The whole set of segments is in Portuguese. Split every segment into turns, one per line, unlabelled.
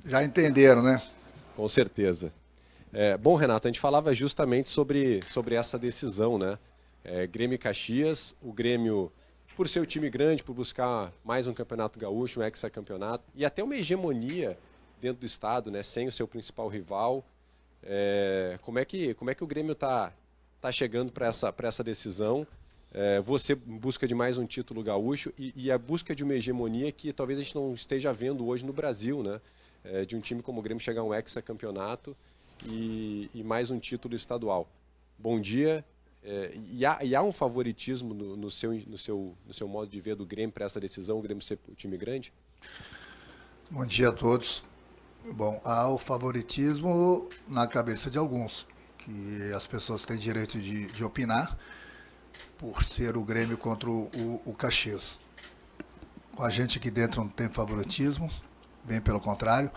Já entenderam, né?
Com certeza. Bom, Renato, a gente falava justamente sobre essa decisão, né? Grêmio e Caxias, o Grêmio, por ser o time grande, por buscar mais um campeonato gaúcho, um hexacampeonato, e até uma hegemonia dentro do estado, né? Sem o seu principal rival. Como é que o Grêmio tá chegando para essa decisão? Você busca de mais um título gaúcho e a busca de uma hegemonia que talvez a gente não esteja vendo hoje no Brasil, né? De um time como o Grêmio chegar a um hexacampeonato e mais um título estadual. Bom dia. E há um favoritismo no seu modo de ver do Grêmio para essa decisão, o Grêmio ser o time grande?
Bom dia a todos. Bom, há o favoritismo na cabeça de alguns, que as pessoas têm direito de opinar por ser o Grêmio contra o Caxias. Com a gente aqui dentro não tem favoritismo, bem pelo contrário.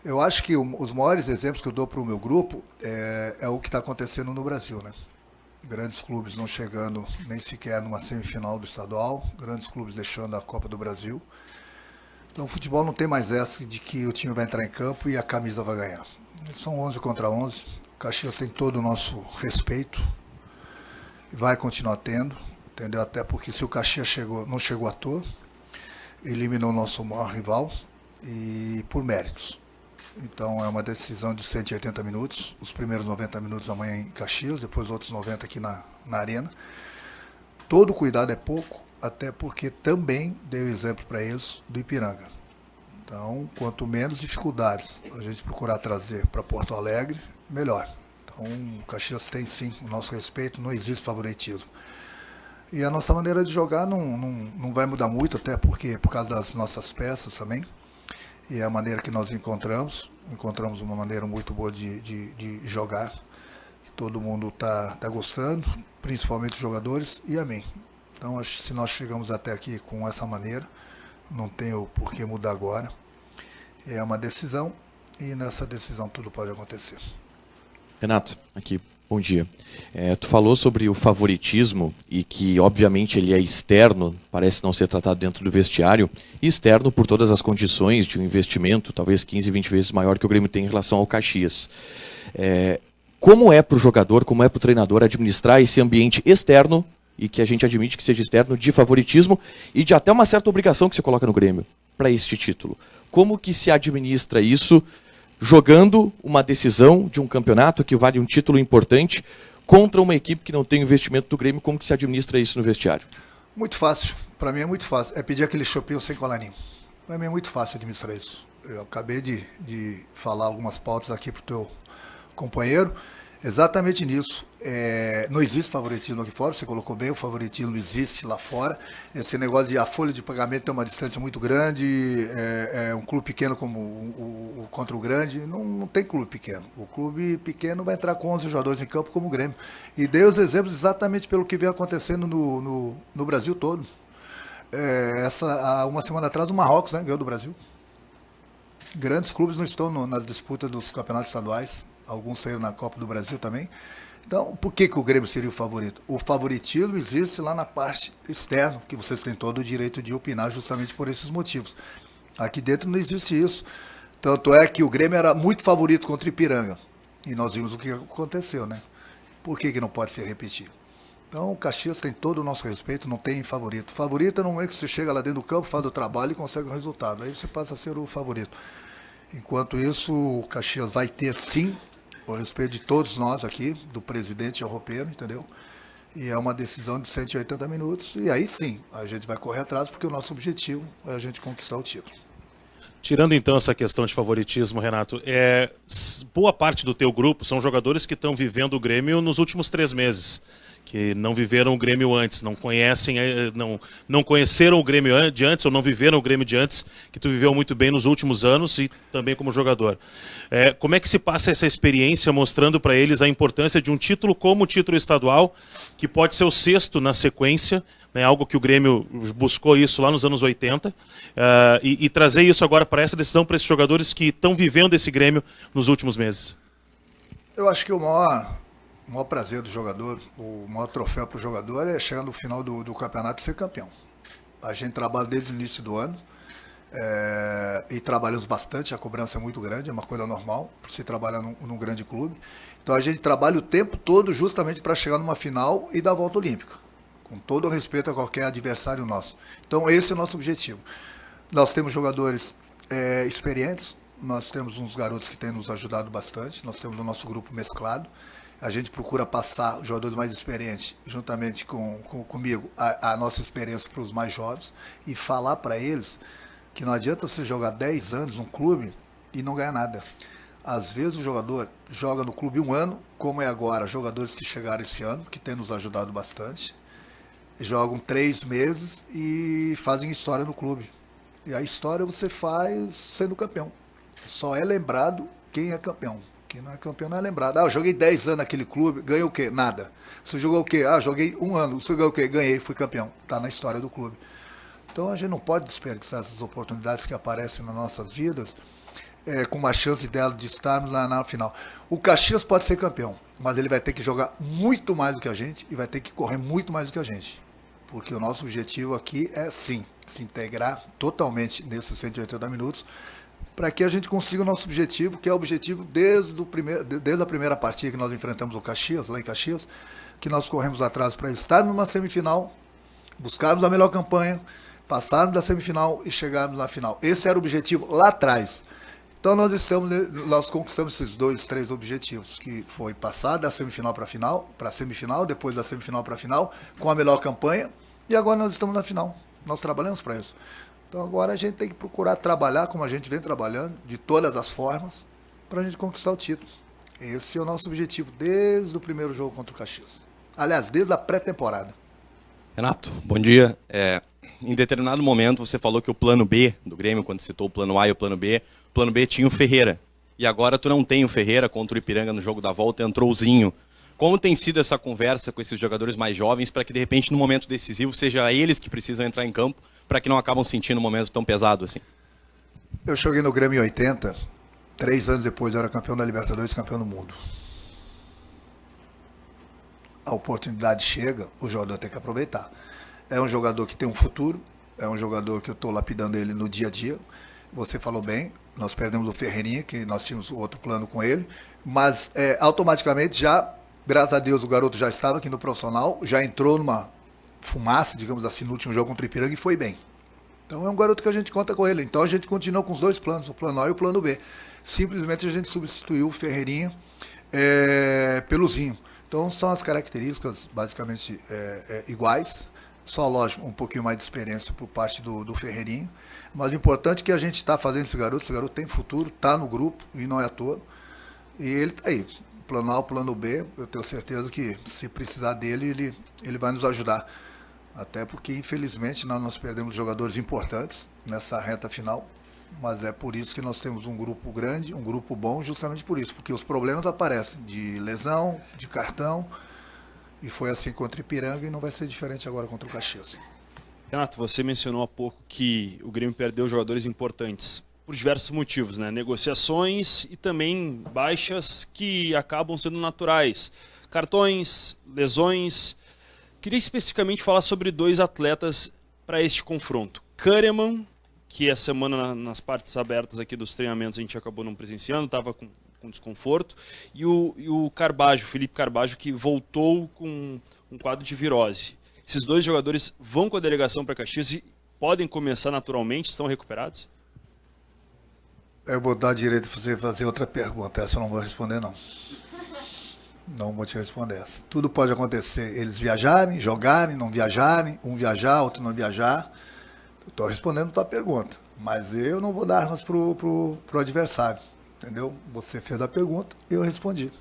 Eu acho que os maiores exemplos que eu dou para o meu grupo é o que está acontecendo no Brasil, né? Grandes clubes não chegando nem sequer numa semifinal do estadual, grandes clubes deixando a Copa do Brasil. Então o futebol não tem mais essa de que o time vai entrar em campo e a camisa vai ganhar. São 11 contra 11, o Caxias tem todo o nosso respeito, vai continuar tendo, entendeu? Até porque se o Caxias não chegou à toa, eliminou o nosso maior rival e por méritos. Então é uma decisão de 180 minutos, os primeiros 90 minutos amanhã em Caxias, depois outros 90 aqui na Arena. Todo cuidado é pouco, até porque também deu exemplo para eles do Ipiranga. Então, quanto menos dificuldades a gente procurar trazer para Porto Alegre, melhor. Então, o Caxias tem sim o nosso respeito, não existe favoritismo. E a nossa maneira de jogar não vai mudar muito, até porque por causa das nossas peças também. E é a maneira que nós encontramos uma maneira muito boa de jogar. Todo mundo está gostando, principalmente os jogadores e a mim. Então, acho que se nós chegamos até aqui com essa maneira, não tem o porquê mudar agora. É uma decisão e nessa decisão tudo pode acontecer.
Renato, aqui, bom dia. Tu falou sobre o favoritismo e que, obviamente, ele é externo, parece não ser tratado dentro do vestiário, e externo por todas as condições de um investimento, talvez 15, 20 vezes maior que o Grêmio tem em relação ao Caxias. Como é para o jogador, como é para o treinador administrar esse ambiente externo, e que a gente admite que seja externo, de favoritismo e de até uma certa obrigação que se coloca no Grêmio para este título? Como que se administra isso jogando uma decisão de um campeonato que vale um título importante contra uma equipe que não tem o investimento do Grêmio? Como que se administra isso no vestiário?
Muito fácil, para mim é muito fácil. É pedir aquele chopinho sem colarinho. Para mim é muito fácil administrar isso. Eu acabei de falar algumas pautas aqui para o teu companheiro, exatamente nisso. Não existe favoritismo aqui fora, você colocou bem, o favoritismo existe lá fora. Esse negócio de a folha de pagamento tem uma distância muito grande, um clube pequeno como contra o grande, não tem clube pequeno. O clube pequeno vai entrar com 11 jogadores em campo como o Grêmio. E dei os exemplos exatamente pelo que vem acontecendo no Brasil todo. Há uma semana atrás o Marrocos, né, ganhou do Brasil. Grandes clubes não estão nas disputas dos campeonatos estaduais. Alguns saíram na Copa do Brasil também. Então, por que o Grêmio seria o favorito? O favoritismo existe lá na parte externa, que vocês têm todo o direito de opinar justamente por esses motivos. Aqui dentro não existe isso. Tanto é que o Grêmio era muito favorito contra o Ipiranga. E nós vimos o que aconteceu, né? Por que não pode se repetir? Então, o Caxias tem todo o nosso respeito, não tem favorito. Favorito é no momento que você chega lá dentro do campo, faz o trabalho e consegue o resultado. Aí você passa a ser o favorito. Enquanto isso, o Caxias vai ter sim o respeito de todos nós aqui, do presidente ao roupeiro, entendeu? E é uma decisão de 180 minutos, e aí sim, a gente vai correr atrás, porque o nosso objetivo é a gente conquistar o título.
Tirando então essa questão de favoritismo, Renato, boa parte do teu grupo são jogadores que estão vivendo o Grêmio nos últimos 3 meses, que não viveram o Grêmio antes, não conheceram o Grêmio de antes, ou não viveram o Grêmio de antes, que tu viveu muito bem nos últimos anos e também como jogador. Como é que se passa essa experiência mostrando para eles a importância de um título como o título estadual, que pode ser o 6º na sequência, né, algo que o Grêmio buscou isso lá nos anos 80, e trazer isso agora para essa decisão, para esses jogadores que estão vivendo esse Grêmio nos últimos meses?
Eu acho que o maior prazer do jogador, o maior troféu para o jogador é chegar no final do campeonato e ser campeão. A gente trabalha desde o início do ano, E trabalhamos bastante, a cobrança é muito grande, é uma coisa normal, por se trabalhar num grande clube. Então a gente trabalha o tempo todo justamente para chegar numa final e dar a volta olímpica, com todo o respeito a qualquer adversário nosso. Então esse é o nosso objetivo. Nós temos jogadores experientes, nós temos uns garotos que têm nos ajudado bastante, nós temos o nosso grupo mesclado. A gente procura passar os jogadores mais experientes, juntamente comigo, a nossa experiência para os mais jovens e falar para eles que não adianta você jogar 10 anos num clube e não ganhar nada. Às vezes o jogador joga no clube 1 ano, como é agora, jogadores que chegaram esse ano, que têm nos ajudado bastante, jogam 3 meses e fazem história no clube. E a história você faz sendo campeão. Só é lembrado quem é campeão. Quem não é campeão não é lembrado. Eu joguei 10 anos naquele clube, ganhei o quê? Nada. Você jogou o quê? Joguei 1 ano. Você ganhou o quê? Ganhei, fui campeão. Está na história do clube. Então a gente não pode desperdiçar essas oportunidades que aparecem nas nossas vidas com uma chance dela de estarmos lá na final. O Caxias pode ser campeão, mas ele vai ter que jogar muito mais do que a gente e vai ter que correr muito mais do que a gente. Porque o nosso objetivo aqui é, sim, se integrar totalmente nesses 180 minutos para que a gente consiga o nosso objetivo, que é o objetivo desde a primeira partida que nós enfrentamos o Caxias, lá em Caxias, que nós corremos atrás para estar numa semifinal, buscarmos a melhor campanha, passarmos da semifinal e chegarmos na final. Esse era o objetivo lá atrás. Então nós conquistamos esses 2, 3 objetivos, que foi passar da semifinal para a semifinal, depois da semifinal para a final, com a melhor campanha, e agora nós estamos na final. Nós trabalhamos para isso. Então agora a gente tem que procurar trabalhar como a gente vem trabalhando, de todas as formas, para a gente conquistar o título. Esse é o nosso objetivo desde o primeiro jogo contra o Caxias. Aliás, desde a pré-temporada.
Renato, bom dia. Em determinado momento você falou que o plano B do Grêmio, quando citou o plano A e o plano B tinha o Ferreira. E agora tu não tem o Ferreira contra o Ipiranga no jogo da volta, entrou o Zinho. Como tem sido essa conversa com esses jogadores mais jovens para que de repente no momento decisivo seja eles que precisam entrar em campo para que não acabam sentindo um momento tão pesado assim?
Eu joguei no Grêmio em 80, 3 anos depois eu era campeão da Libertadores, campeão do mundo. A oportunidade chega, o jogador tem que aproveitar. É um jogador que tem um futuro, é um jogador que eu estou lapidando ele no dia a dia. Você falou bem, nós perdemos o Ferreirinha, que nós tínhamos outro plano com ele, mas automaticamente já, graças a Deus, o garoto já estava aqui no profissional, já entrou numa fumaça, digamos assim, no último jogo contra o Ipiranga e foi bem. Então é um garoto que a gente conta com ele. Então a gente continua com os 2 planos, o plano A e o plano B. Simplesmente a gente substituiu o Ferreirinha pelo Zinho. Então são as características basicamente iguais, só lógico, um pouquinho mais de experiência por parte do Ferreirinho, mas o importante é que a gente está fazendo esse garoto tem futuro, está no grupo e não é à toa, e ele está aí, plano A, o plano B, eu tenho certeza que se precisar dele, ele vai nos ajudar, até porque infelizmente nós perdemos jogadores importantes nessa reta final, mas é por isso que nós temos um grupo grande, um grupo bom, justamente por isso, porque os problemas aparecem de lesão, de cartão, e foi assim contra o Ipiranga e não vai ser diferente agora contra o Caxias.
Renato, você mencionou há pouco que o Grêmio perdeu jogadores importantes por diversos motivos, né? Negociações e também baixas que acabam sendo naturais. Cartões, lesões. Queria especificamente falar sobre 2 atletas para este confronto. Kahneman, que a semana nas partes abertas aqui dos treinamentos a gente acabou não presenciando, estava com desconforto, e o Carbajo, Felipe Carbajo, que voltou com um quadro de virose. Esses 2 jogadores vão com a delegação para Caxias e podem começar naturalmente, estão recuperados?
Eu vou dar direito a você fazer outra pergunta, essa eu não vou responder não. Não vou te responder essa. Tudo pode acontecer, eles viajarem, jogarem, não viajarem, um viajar, outro não viajar. Estou respondendo a tua pergunta, mas eu não vou dar armas pro adversário. Entendeu? Você fez a pergunta e eu respondi.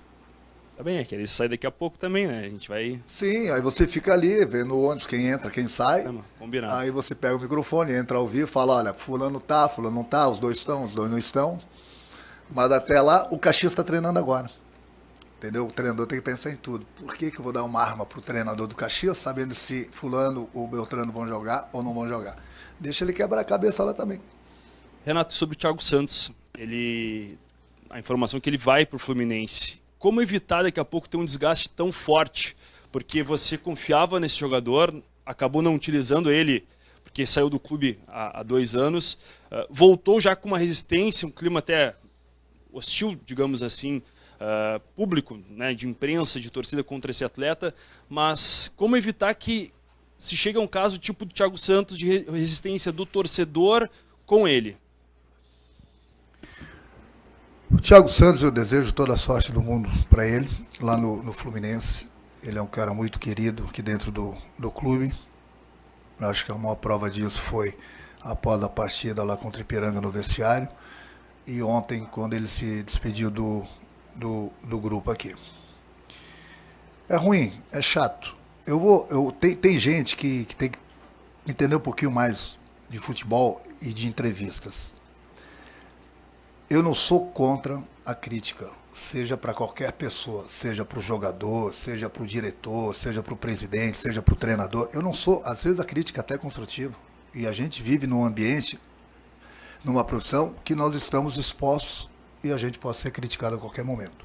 Tá bem, é que eles saem daqui a pouco também, né? A gente vai...
Sim, aí você fica ali, vendo o ônibus, quem entra, quem sai.
Combinado.
Aí você pega o microfone, entra ao vivo e fala, olha, fulano tá, fulano não tá, os 2 estão, os 2 não estão. Mas até lá, o Caxias está treinando agora. Entendeu? O treinador tem que pensar em tudo. Por que eu vou dar uma arma pro treinador do Caxias, sabendo se fulano ou Beltrano vão jogar ou não vão jogar? Deixa ele quebrar a cabeça lá também.
Renato, sobre o Thiago Santos, a informação é que ele vai para o Fluminense. Como evitar daqui a pouco ter um desgaste tão forte? Porque você confiava nesse jogador, acabou não utilizando ele porque saiu do clube há 2 anos, voltou já com uma resistência, um clima até hostil, digamos assim, público, né, de imprensa, de torcida contra esse atleta, mas como evitar que se chegue a um caso tipo do Thiago Santos de resistência do torcedor com ele?
O Thiago Santos, eu desejo toda a sorte do mundo para ele, lá no Fluminense. Ele é um cara muito querido aqui dentro do clube. Eu acho que a maior prova disso foi após a partida lá contra o Ipiranga no vestiário. E ontem, quando ele se despediu do grupo aqui. É ruim, é chato. Tem gente que tem que entender um pouquinho mais de futebol e de entrevistas. Eu não sou contra a crítica, seja para qualquer pessoa, seja para o jogador, seja para o diretor, seja para o presidente, seja para o treinador. Eu não sou, às vezes a crítica até é construtiva. E a gente vive num ambiente, numa profissão, que nós estamos expostos e a gente pode ser criticado a qualquer momento.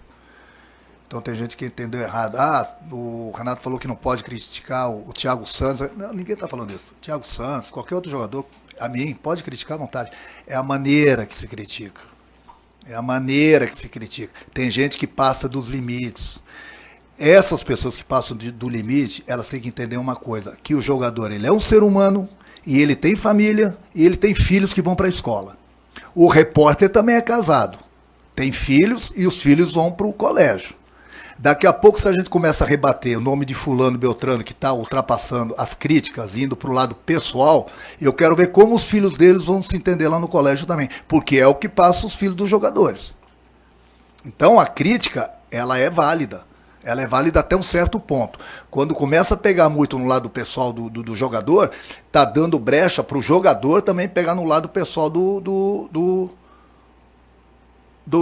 Então tem gente que entendeu errado. O Renato falou que não pode criticar o Thiago Santos. Não, ninguém está falando isso. Thiago Santos, qualquer outro jogador, a mim, pode criticar à vontade. É a maneira que se critica. É a maneira que se critica. Tem gente que passa dos limites. Essas pessoas que passam do limite, elas têm que entender uma coisa, que o jogador, ele é um ser humano, e ele tem família, e ele tem filhos que vão para a escola. O repórter também é casado. Tem filhos, e os filhos vão para o colégio. Daqui a pouco, se a gente começa a rebater o nome de fulano, Beltrano, que está ultrapassando as críticas, indo para o lado pessoal, eu quero ver como os filhos deles vão se entender lá no colégio também, porque é o que passa os filhos dos jogadores. Então, a crítica, ela é válida. Ela é válida até um certo ponto. Quando começa a pegar muito no lado pessoal do jogador, tá dando brecha para o jogador também pegar no lado pessoal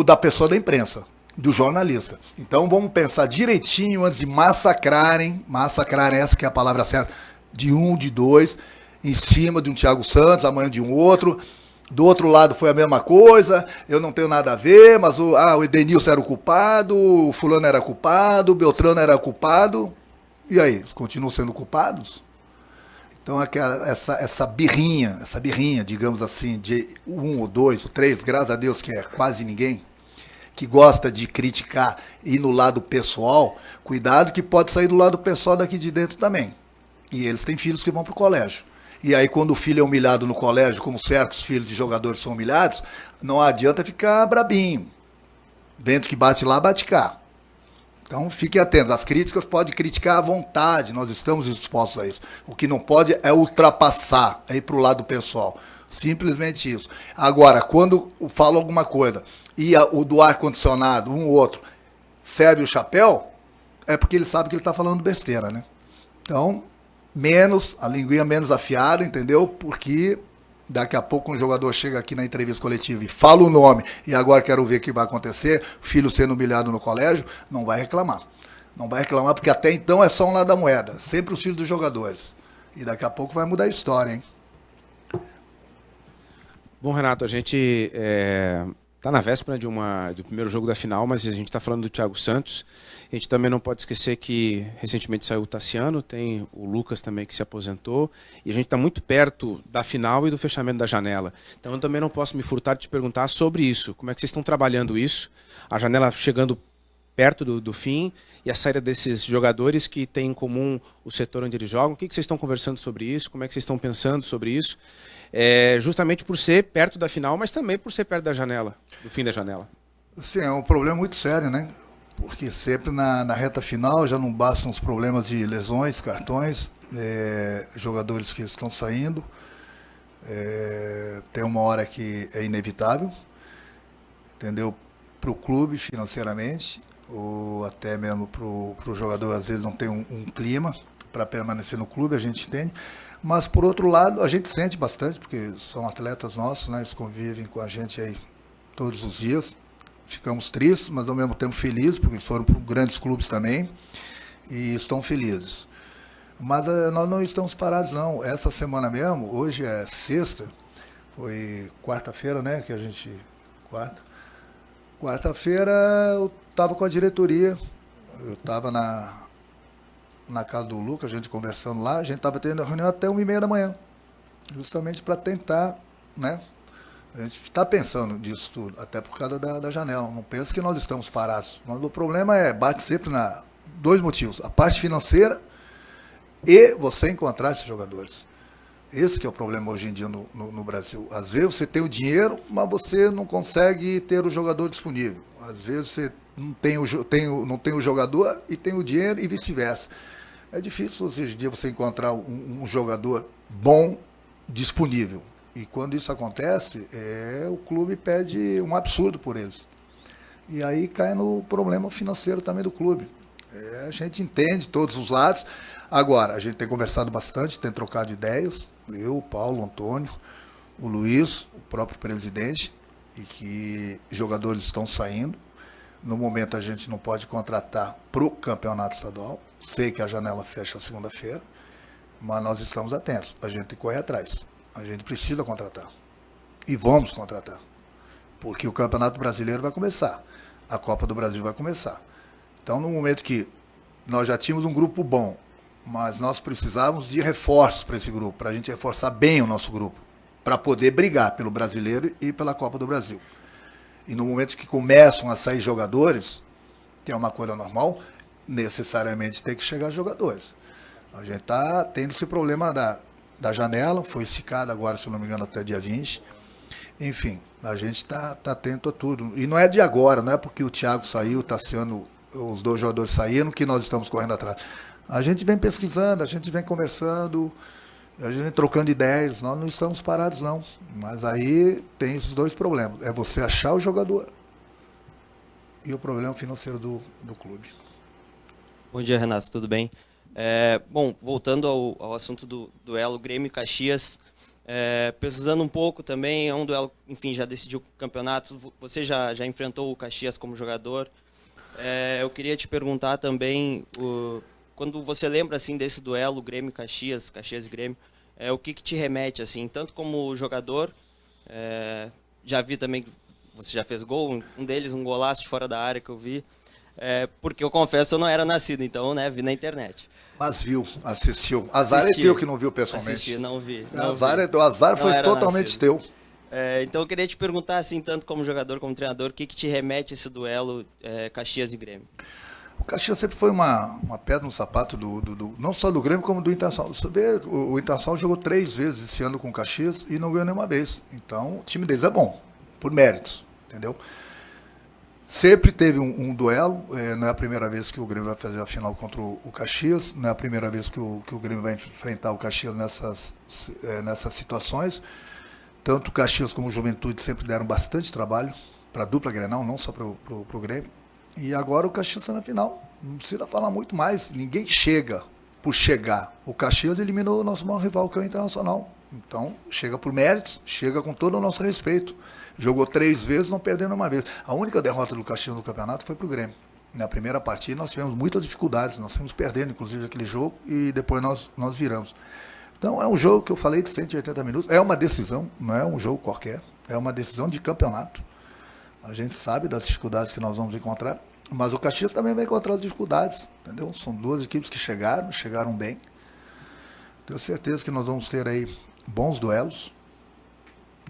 da pessoa da imprensa, do jornalista. Então vamos pensar direitinho antes de massacrarem, essa que é a palavra certa, de um, de dois, em cima de um Thiago Santos, amanhã de um outro. Do outro lado foi a mesma coisa, eu não tenho nada a ver, mas o Edenilson era o culpado, o fulano era culpado, o Beltrano era culpado. E aí, eles continuam sendo culpados? Então essa birrinha, digamos assim, de 1 ou 2 ou 3, graças a Deus que é quase ninguém, que gosta de criticar e ir no lado pessoal, cuidado que pode sair do lado pessoal daqui de dentro também. E eles têm filhos que vão para o colégio. E aí quando o filho é humilhado no colégio, como certos filhos de jogadores são humilhados, não adianta ficar brabinho. Vento que bate lá, bate cá. Então fiquem atentos, as críticas podem criticar à vontade, nós estamos dispostos a isso. O que não pode é ultrapassar, é ir para o lado pessoal. Simplesmente isso. Agora, quando falo alguma coisa e o do ar-condicionado, um ou outro, serve o chapéu, é porque ele sabe que ele está falando besteira, né? Então, a linguinha menos afiada, entendeu? Porque daqui a pouco um jogador chega aqui na entrevista coletiva e fala o nome, e agora quero ver o que vai acontecer, filho sendo humilhado no colégio, não vai reclamar. Não vai reclamar, porque até então é só um lado da moeda, sempre os filhos dos jogadores. E daqui a pouco vai mudar a história, hein?
Bom, Renato, a gente está na véspera do primeiro jogo da final, mas a gente está falando do Thiago Santos. A gente também não pode esquecer que recentemente saiu o Tassiano, tem o Lucas também que se aposentou, e a gente está muito perto da final e do fechamento da janela. Então eu também não posso me furtar de te perguntar sobre isso. Como é que vocês estão trabalhando isso? A janela chegando perto do fim e a saída desses jogadores que têm em comum o setor onde eles jogam. O que vocês estão conversando sobre isso? Como é que vocês estão pensando sobre isso? Justamente por ser perto da final, mas também por ser perto da janela, do fim da janela.
Sim, é um problema muito sério, né? Porque sempre na reta final já não bastam os problemas de lesões, cartões, jogadores que estão saindo. Tem uma hora que é inevitável, entendeu? Para o clube financeiramente, ou até mesmo para o jogador, às vezes não tem um clima para permanecer no clube, a gente entende. Mas, por outro lado, a gente sente bastante, porque são atletas nossos, né? Eles convivem com a gente aí todos os dias. Ficamos tristes, mas ao mesmo tempo felizes, porque eles foram para grandes clubes também e estão felizes. Mas nós não estamos parados, não. Essa semana mesmo, hoje é sexta, foi quarta-feira, né? Que a gente... Quarta-feira eu estava com a diretoria, eu estava na casa do Lucas, a gente conversando lá, a gente estava tendo a reunião até 1h30 da manhã. justamente para tentar, né? A gente está pensando nisso tudo, até por causa da janela. Não pensa que nós estamos parados. Mas o problema bate sempre na dois motivos: a parte financeira e você encontrar esses jogadores. Esse que é o problema hoje em dia no Brasil. Às vezes você tem o dinheiro, mas você não consegue ter o jogador disponível. Às vezes você não tem o jogador e tem o dinheiro e vice-versa. É difícil hoje em dia você encontrar um jogador bom disponível. E quando isso acontece, o clube pede um absurdo por eles. E aí cai no problema financeiro também do clube. A gente entende todos os lados. Agora, a gente tem conversado bastante, tem trocado ideias. Eu, o Paulo, o Antônio, o Luiz, o próprio presidente, e que jogadores estão saindo. No momento a gente não pode contratar para o campeonato estadual. Sei que a janela fecha segunda-feira, mas nós estamos atentos. A gente tem que correr atrás. A gente precisa contratar. E vamos contratar. Porque o Campeonato Brasileiro vai começar. A Copa do Brasil vai começar. Então, no momento que nós já tínhamos um grupo bom, mas nós precisávamos de reforços para esse grupo, para a gente reforçar bem o nosso grupo, para poder brigar pelo Brasileiro e pela Copa do Brasil. E no momento que começam a sair jogadores, que é uma coisa normal, necessariamente tem que chegar jogadores. A gente está tendo esse problema da janela, foi esticada agora, se não me engano, até dia 20. Enfim, a gente está atento a tudo. E não é de agora, não é porque o Thiago saiu, o Tassiano, os dois jogadores saíram, que nós estamos correndo atrás. A gente vem pesquisando, a gente vem conversando, a gente vem trocando ideias, nós não estamos parados não. Mas aí tem esses dois problemas. É você achar o jogador e o problema financeiro do clube.
Bom dia, Renato, tudo bem? Bom, voltando ao assunto do duelo Grêmio e Caxias, pesquisando um pouco também, é um duelo, enfim, já decidiu o campeonato, você já enfrentou o Caxias como jogador. Eu queria te perguntar também, quando você lembra assim desse duelo Grêmio-Caxias, Caxias e Grêmio, o que te remete, assim, tanto como jogador, já vi também que você já fez gol, um deles, um golaço de fora da área que eu vi, porque eu confesso, eu não era nascido, então, né, vi na internet.
Mas viu, assistiu. Azar é teu que não viu pessoalmente.
Assisti, não vi.
O azar foi totalmente teu.
Então eu queria te perguntar, assim, tanto como jogador como treinador, o que te remete esse duelo Caxias e Grêmio?
O Caxias sempre foi uma pedra no sapato não só do Grêmio, como do Internacional. Você vê, o Internacional jogou 3 vezes esse ano com o Caxias e não ganhou nenhuma vez. Então o time deles é bom, por méritos, entendeu? Sempre teve um duelo, não é a primeira vez que o Grêmio vai fazer a final contra o Caxias, não é a primeira vez que o Grêmio vai enfrentar o Caxias nessas situações. Tanto o Caxias como o Juventude sempre deram bastante trabalho para a dupla Grenal, não só para o Grêmio. E agora o Caxias está na final, não precisa falar muito mais, ninguém chega por chegar. O Caxias eliminou o nosso maior rival, que é o Internacional. Então, chega por méritos, chega com todo o nosso respeito. Jogou 3 vezes, não perdendo uma vez. A única derrota do Caxias no campeonato foi para o Grêmio. Na primeira partida nós tivemos muitas dificuldades, nós fomos perdendo, inclusive, aquele jogo, e depois nós viramos. Então é um jogo que eu falei de 180 minutos, é uma decisão, não é um jogo qualquer, é uma decisão de campeonato. A gente sabe das dificuldades que nós vamos encontrar, mas o Caxias também vai encontrar as dificuldades, entendeu? São 2 equipes que chegaram bem. Tenho certeza que nós vamos ter aí bons duelos,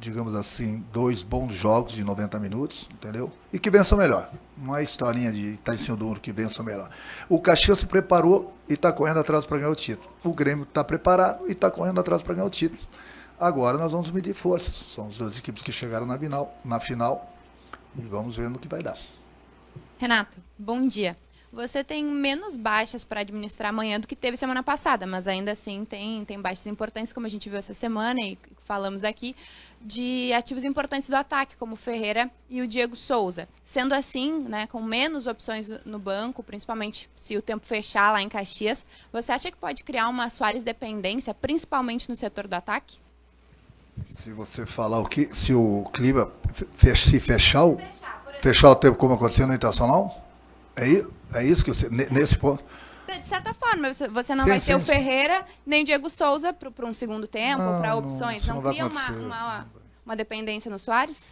digamos assim, 2 bons jogos de 90 minutos, entendeu? E que vença melhor. Não é historinha de estar em cima do muro, que vença melhor. O Caxias se preparou e está correndo atrás para ganhar o título. O Grêmio está preparado e está correndo atrás para ganhar o título. Agora nós vamos medir forças. São as 2 equipes que chegaram na final e vamos ver no que vai dar.
Renato, bom dia. Você tem menos baixas para administrar amanhã do que teve semana passada, mas ainda assim tem baixas importantes, como a gente viu essa semana e falamos aqui, de ativos importantes do ataque, como o Ferreira e o Diego Souza. Sendo assim, né, com menos opções no banco, principalmente se o tempo fechar lá em Caxias, você acha que pode criar uma Soares dependência, principalmente no setor do ataque?
Se você falar o que, se o clima se fechar o tempo como aconteceu no Internacional, é isso que você, nesse ponto.
De certa forma, você não vai ter o Ferreira nem o Diego Souza para um segundo tempo, para opções. Não cria uma dependência no Soares?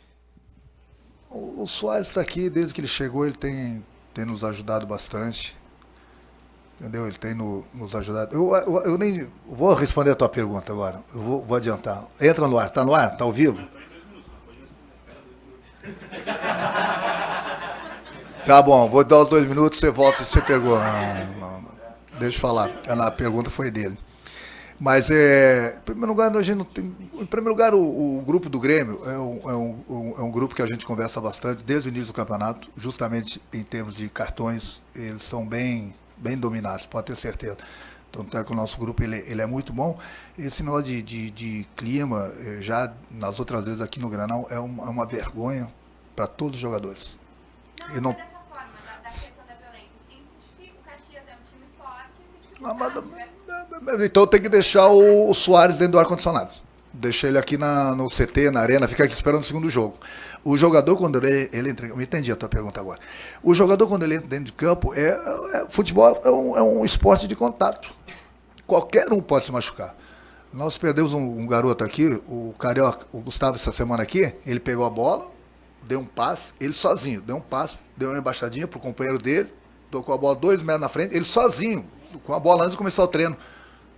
O Soares está aqui, desde que ele chegou, ele tem nos ajudado bastante. Entendeu? Ele tem nos ajudado. Eu nem vou responder a tua pergunta agora. Eu vou adiantar. Entra no ar. Está no ar? Está ao vivo? Tá bom, vou dar os 2 minutos, você volta se você pegou. Não. Deixa eu falar. A pergunta foi dele. Mas, em primeiro lugar, a gente não tem. Em primeiro lugar, o grupo do Grêmio é um grupo que a gente conversa bastante desde o início do campeonato, justamente em termos de cartões, eles são bem dominados, pode ter certeza. Tanto é que o nosso grupo ele é muito bom. Esse negócio de clima, já nas outras vezes aqui no Granal, é uma vergonha para todos os jogadores.
Não é dessa forma, da questão da violência. Sim, se o Caxias é um time forte, se dificultar,
então tem que deixar o Soares dentro do ar-condicionado. Deixa ele aqui no CT, na arena, fica aqui esperando o segundo jogo. O jogador, quando ele entra... Eu entendi a tua pergunta agora. O jogador, quando ele entra dentro de campo, futebol é um esporte de contato. Qualquer um pode se machucar. Nós perdemos um garoto aqui, o Carioca, o Gustavo, essa semana aqui, ele pegou a bola, deu um passe, ele sozinho, deu um passe, deu uma embaixadinha pro companheiro dele, tocou a bola 2 metros na frente, ele sozinho, com a bola antes de começar o treino,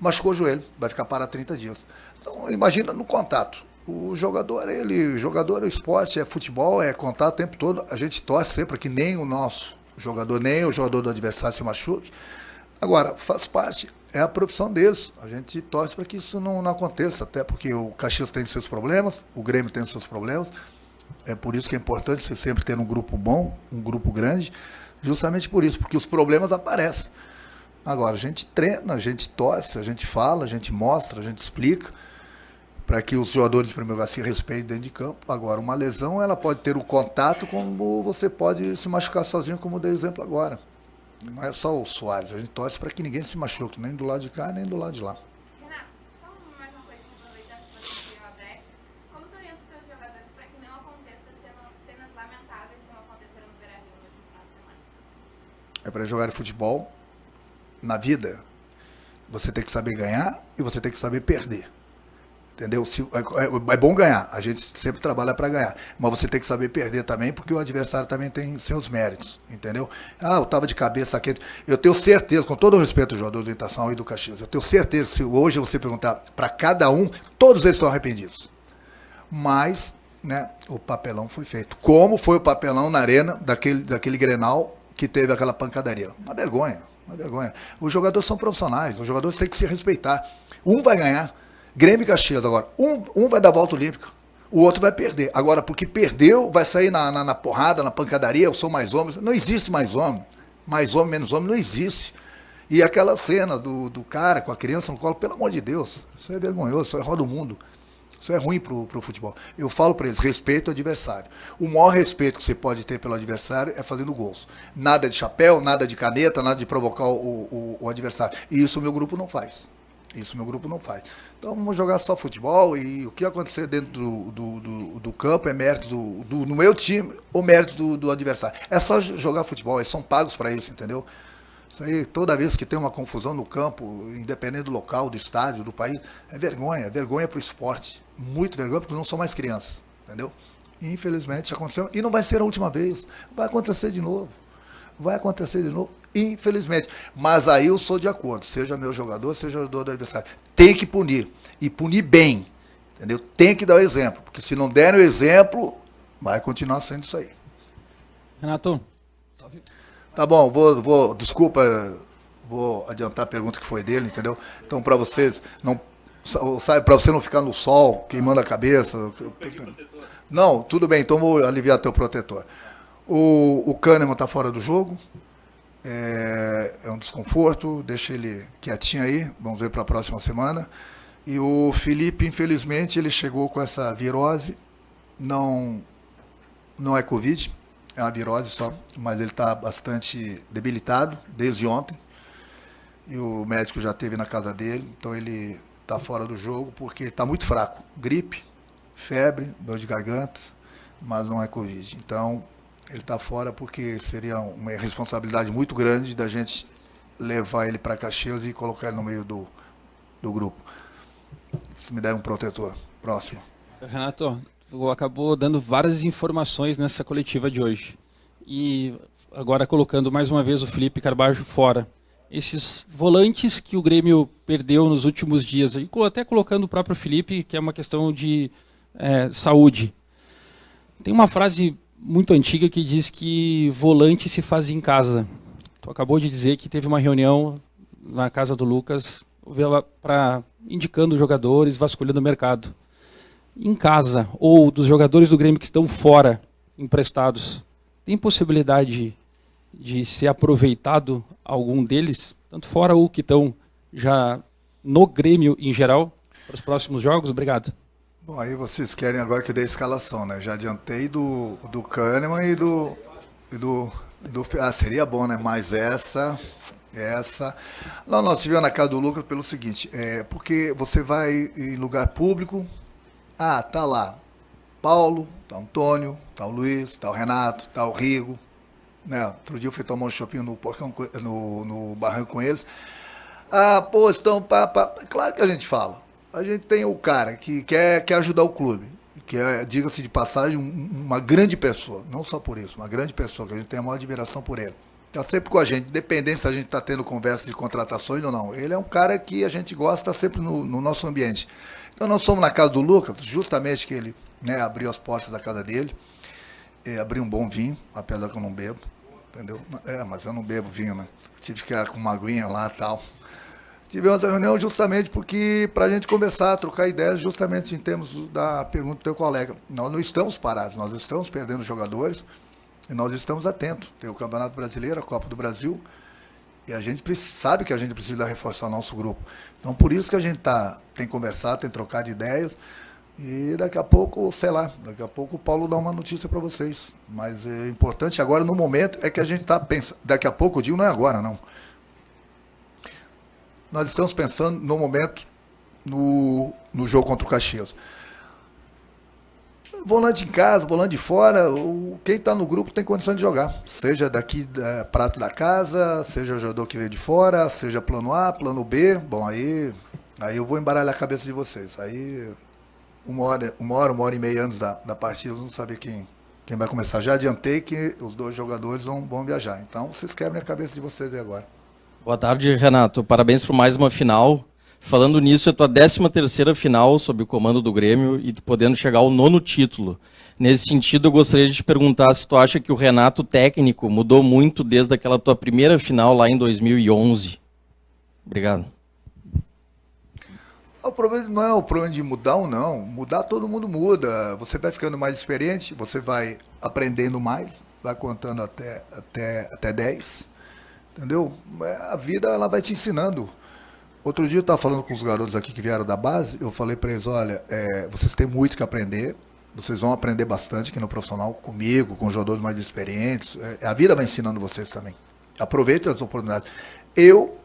machucou o joelho, vai ficar parado 30 dias. Então, imagina no contato. O jogador é esporte, é futebol, é contato o tempo todo. A gente torce sempre que nem o nosso jogador, nem o jogador do adversário se machuque. Agora, faz parte, é a profissão deles. A gente torce para que isso não aconteça, até porque o Caxias tem seus problemas, o Grêmio tem seus problemas. É por isso que é importante você sempre ter um grupo bom, um grupo grande, justamente por isso, porque os problemas aparecem. Agora, a gente treina, a gente torce, a gente fala, a gente mostra, a gente explica, para que os jogadores de primeiro lugar se respeitem dentro de campo. Agora, uma lesão, ela pode ter o contato, como você pode se machucar sozinho, como eu dei exemplo agora. Não é só o Soares, a gente torce para que ninguém se machuque, nem do lado de cá, nem do lado de lá.
Renato, só mais uma coisa, aproveitando que você abriu a brecha. Como tu orienta os teus jogadores para que não aconteça cenas lamentáveis como aconteceram no Beira-Rio no último final de semana?
É para jogar futebol, na vida, você tem que saber ganhar e você tem que saber perder. Entendeu? É bom ganhar, a gente sempre trabalha para ganhar, mas você tem que saber perder também, porque o adversário também tem seus méritos, entendeu? Eu estava de cabeça quente. Eu tenho certeza, com todo o respeito ao jogador do Itação e do Caxias, eu tenho certeza que se hoje você perguntar para cada um, todos eles estão arrependidos. Mas, né, o papelão foi feito. Como foi o papelão na arena daquele Grenal que teve aquela pancadaria? Uma vergonha. Os jogadores são profissionais, os jogadores têm que se respeitar. Um vai ganhar. Grêmio e Caxias agora. Um vai dar volta olímpica, o outro vai perder. Agora, porque perdeu, vai sair na porrada, na pancadaria, eu sou mais homem. Não existe mais homem. Mais homem, menos homem, não existe. E aquela cena do cara com a criança no colo, pelo amor de Deus, isso é vergonhoso, isso é roda o mundo. Isso é ruim pro futebol. Eu falo para eles, respeito ao adversário. O maior respeito que você pode ter pelo adversário é fazendo gols. Nada de chapéu, nada de caneta, nada de provocar o adversário. E isso o meu grupo não faz. Então vamos jogar só futebol e o que acontecer dentro do campo é mérito no meu time ou mérito do adversário. É só jogar futebol, eles são pagos para isso, entendeu? Isso aí, toda vez que tem uma confusão no campo, independente do local, do estádio, do país, é vergonha para o esporte. Muito vergonha, porque não são mais crianças, entendeu? E, infelizmente aconteceu, e não vai ser a última vez, vai acontecer de novo, infelizmente. Mas aí eu sou de acordo, seja meu jogador, seja o jogador do adversário. Tem que punir, e punir bem, entendeu? Tem que dar o exemplo, porque se não der o exemplo, vai continuar sendo isso aí.
Renato.
Tá bom, desculpa, vou adiantar a pergunta que foi dele, entendeu? Então, para vocês, para você não ficar no sol, queimando a cabeça. Não, tudo bem, então vou aliviar teu protetor. O Kahneman está fora do jogo, é um desconforto, deixa ele quietinho aí, vamos ver para a próxima semana. E o Felipe, infelizmente, ele chegou com essa virose, não é Covid, é uma virose só, mas ele está bastante debilitado desde ontem. E o médico já esteve na casa dele, então ele está fora do jogo porque está muito fraco. Gripe, febre, dor de garganta, mas não é Covid. Então, ele está fora porque seria uma responsabilidade muito grande da gente levar ele para Caxias e colocar ele no meio do grupo. Se me der um protetor. Próximo.
Renato, acabou dando várias informações nessa coletiva de hoje. E agora colocando mais uma vez o Felipe Carbajo fora. esses volantes que o Grêmio perdeu nos últimos dias, e até colocando o próprio Felipe, que é uma questão de saúde. Tem uma frase muito antiga que diz que volante se faz em casa. Tu acabou de dizer que teve uma reunião na casa do Lucas indicando jogadores, vasculhando o mercado. Em casa, ou dos jogadores do Grêmio que estão fora, emprestados, tem possibilidade de ser aproveitado algum deles, tanto fora ou que estão já no Grêmio em geral, para os próximos jogos? Obrigado.
Bom, aí vocês querem agora que eu dê a escalação, né? Já adiantei do Kahneman e do seria bom, né? Mas essa... Não, nós estivemos na casa do Lucas pelo seguinte, porque você vai em lugar público, tá lá Paulo, tá o Antônio, tá o Luiz, tá o Renato, tá o Rigo, né? Outro dia eu fui tomar um shopping no barranco com eles. Estão Claro que a gente fala. A gente tem o cara que quer ajudar o clube, que é, diga-se de passagem, uma grande pessoa, não só por isso, uma grande pessoa, que a gente tem a maior admiração por ele. Está sempre com a gente, independente se a gente está tendo conversa de contratações ou não. Ele é um cara que a gente gosta, está sempre no nosso ambiente. Então nós fomos na casa do Lucas, justamente que ele, né, abriu as portas da casa dele, abriu um bom vinho, apesar que eu não bebo, entendeu? Mas eu não bebo vinho, né? Tive que ficar com uma aguinha lá e tal. Tivemos a reunião justamente porque, para a gente conversar, trocar ideias, justamente em termos da pergunta do teu colega. Nós não estamos parados, nós estamos perdendo jogadores e nós estamos atentos. Tem o Campeonato Brasileiro, a Copa do Brasil, e a gente sabe que a gente precisa reforçar o nosso grupo. Então, por isso que a gente tem conversado, tem trocado ideias, e daqui a pouco, daqui a pouco o Paulo dá uma notícia para vocês. Mas é importante agora, no momento, é que a gente está pensando, daqui a pouco, eu digo, não é agora, não. Nós estamos pensando, no momento, no jogo contra o Caxias. Volante em casa, volante de fora, quem está no grupo tem condição de jogar. Seja daqui, prato da casa, seja jogador que veio de fora, seja plano A, plano B. Bom, aí eu vou embaralhar a cabeça de vocês. Aí, uma hora e meia antes da partida, vamos saber quem vai começar. Já adiantei que os dois jogadores vão viajar. Então, vocês quebrem a cabeça de vocês aí agora.
Boa tarde, Renato. Parabéns por mais uma final. Falando nisso, é a tua 13ª final sob o comando do Grêmio e podendo chegar ao 9º título. Nesse sentido, eu gostaria de te perguntar se tu acha que o Renato técnico mudou muito desde aquela tua primeira final lá em 2011. Obrigado.
O problema não é o problema de mudar ou não. Mudar, todo mundo muda. Você vai ficando mais experiente, você vai aprendendo mais, vai contando até 10. Entendeu? A vida, ela vai te ensinando. Outro dia eu estava falando com os garotos aqui que vieram da base, eu falei para eles, olha, vocês têm muito que aprender, vocês vão aprender bastante aqui no profissional, comigo, com jogadores mais experientes, a vida vai ensinando vocês também. Aproveitem as oportunidades. Eu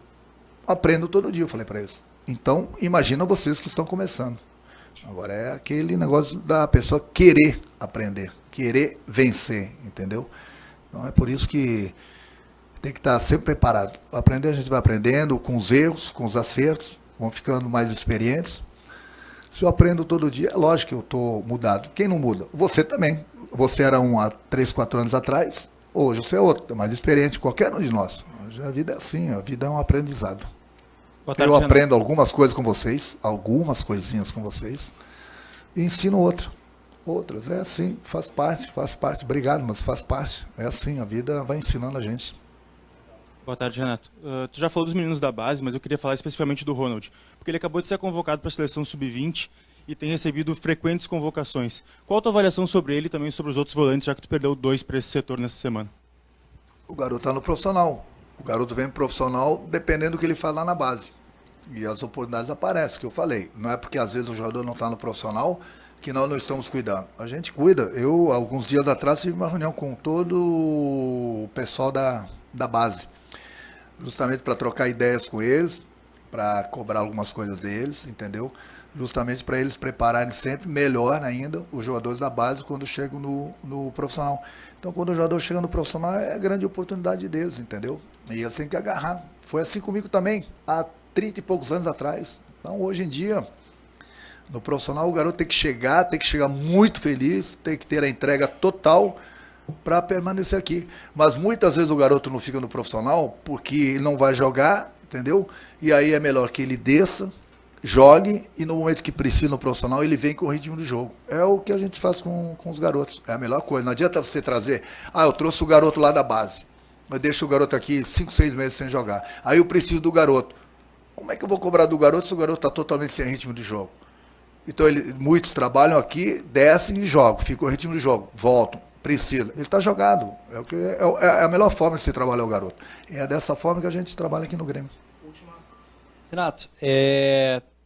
aprendo todo dia, eu falei para eles. Então, imagina vocês que estão começando. Agora é aquele negócio da pessoa querer aprender, querer vencer, entendeu? Então é por isso que tem que estar sempre preparado. Aprender, a gente vai aprendendo com os erros, com os acertos, vão ficando mais experientes. Se eu aprendo todo dia, é lógico que eu estou mudado. Quem não muda? Você também. Você era um há 3, 4 anos atrás, hoje você é outro, mais experiente, qualquer um de nós. Hoje a vida é assim, a vida é um aprendizado. Eu aprendo algumas coisas com vocês, algumas coisinhas com vocês, e ensino outras. É assim, faz parte. Obrigado, mas faz parte. É assim, a vida vai ensinando a gente.
Boa tarde, Renato. Tu já falou dos meninos da base, mas eu queria falar especificamente do Ronald, porque ele acabou de ser convocado para a seleção sub-20 e tem recebido frequentes convocações. Qual a tua avaliação sobre ele e também sobre os outros volantes, já que tu perdeu 2 para esse setor nessa semana?
O garoto está no profissional. O garoto vem pro profissional dependendo do que ele faz lá na base. E as oportunidades aparecem, que eu falei. Não é porque às vezes o jogador não está no profissional que nós não estamos cuidando. A gente cuida. Eu, alguns dias atrás, tive uma reunião com todo o pessoal da base. Justamente para trocar ideias com eles, para cobrar algumas coisas deles, entendeu? Justamente para eles prepararem sempre melhor ainda os jogadores da base quando chegam no profissional. Então, quando o jogador chega no profissional, é a grande oportunidade deles, entendeu? E eles têm que agarrar. Foi assim comigo também, há 30 e poucos anos atrás. Então, hoje em dia, no profissional, o garoto tem que chegar muito feliz, tem que ter a entrega total para permanecer aqui. Mas muitas vezes o garoto não fica no profissional porque ele não vai jogar, entendeu? E aí é melhor que ele desça, jogue e no momento que precisa no profissional ele vem com o ritmo do jogo. É o que a gente faz com os garotos. É a melhor coisa. Não adianta você trazer, eu trouxe o garoto lá da base, mas deixo o garoto aqui 5, 6 meses sem jogar. Aí eu preciso do garoto. Como é que eu vou cobrar do garoto se o garoto está totalmente sem ritmo de jogo? Então muitos trabalham aqui, descem e jogam, ficam o ritmo de jogo, voltam, precisa. Ele está jogado. É a melhor forma de se trabalhar o garoto. E é dessa forma que a gente trabalha aqui no Grêmio.
Renato,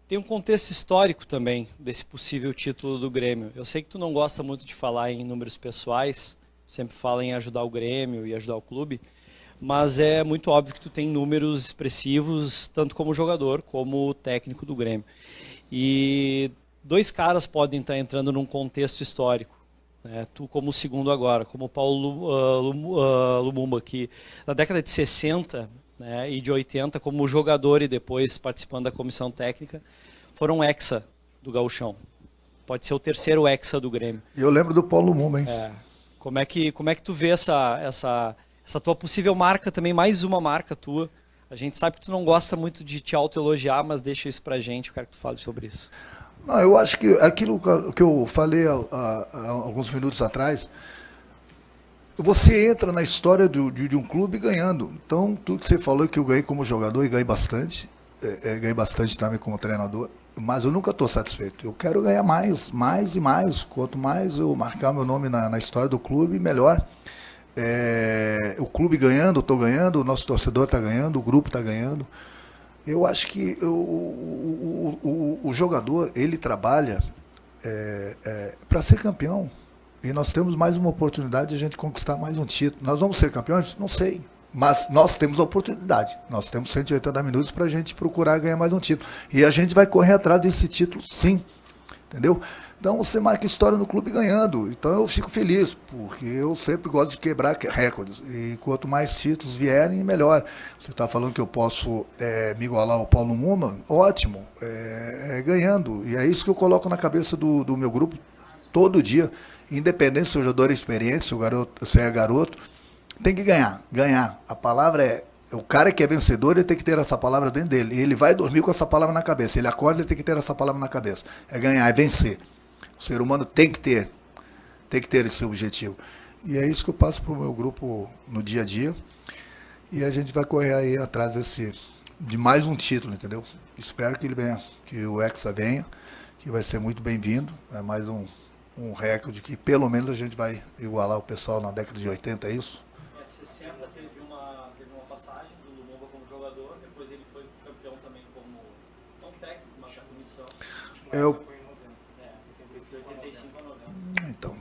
tem um contexto histórico também desse possível título do Grêmio. Eu sei que tu não gosta muito de falar em números pessoais, sempre fala em ajudar o Grêmio e ajudar o clube, mas é muito óbvio que tu tem números expressivos, tanto como jogador, como técnico do Grêmio. E 2 caras podem estar entrando num contexto histórico. Né? Tu como o segundo agora, como o Paulo Lumumba, que na década de 60... né, e de 80 como jogador e depois participando da comissão técnica, foram hexa do Gauchão. Pode ser o terceiro hexa do Grêmio.
Eu lembro do Paulo Lumumba, hein?
Como é que tu vê essa tua possível marca também, mais uma marca tua? A gente sabe que tu não gosta muito de te autoelogiar, mas deixa isso pra gente, eu quero que tu fale sobre isso.
Não, eu acho que aquilo que eu falei há alguns minutos atrás, você entra na história de um clube ganhando. Então, tudo que você falou que eu ganhei como jogador e ganhei bastante também como treinador, mas eu nunca estou satisfeito. Eu quero ganhar mais e mais. Quanto mais eu marcar meu nome na história do clube, melhor. O clube ganhando, eu estou ganhando, o nosso torcedor está ganhando, o grupo está ganhando. Eu acho que o jogador, ele trabalha para ser campeão. E nós temos mais uma oportunidade de a gente conquistar mais um título. Nós vamos ser campeões? Não sei. Mas nós temos a oportunidade. Nós temos 180 minutos para a gente procurar ganhar mais um título. E a gente vai correr atrás desse título, sim. Entendeu? Então você marca história no clube ganhando. Então eu fico feliz, porque eu sempre gosto de quebrar recordes. E quanto mais títulos vierem, melhor. Você está falando que eu posso me igualar ao Paulo Lumumba? Ótimo. Ganhando. E é isso que eu coloco na cabeça do meu grupo todo dia. Independente se o jogador é experiente, se é garoto, tem que ganhar. Ganhar. A palavra o cara que é vencedor, ele tem que ter essa palavra dentro dele. E ele vai dormir com essa palavra na cabeça. Ele acorda, ele tem que ter essa palavra na cabeça. É ganhar, é vencer. O ser humano tem que ter esse objetivo. E é isso que eu passo para o meu grupo no dia a dia. E a gente vai correr aí atrás de mais um título, entendeu? Espero que ele venha, que o Hexa venha, que vai ser muito bem-vindo. É mais um recorde que pelo menos a gente vai igualar o pessoal na década de 80, é isso?
60 teve uma passagem do Lumumba como jogador, depois ele foi campeão também como, não técnico, mas na comissão.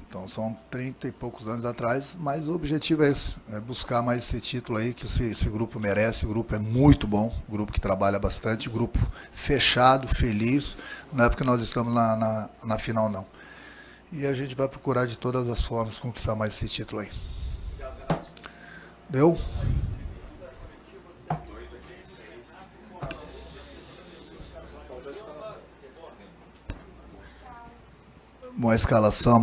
Então são 30 e poucos anos atrás, mas o objetivo é esse, é buscar mais esse título aí que esse grupo merece. O grupo é muito bom, o grupo que trabalha bastante, o grupo fechado, feliz. Não é porque nós estamos na final, não. E a gente vai procurar de todas as formas conquistar mais esse título aí. Deu? Uma escalação.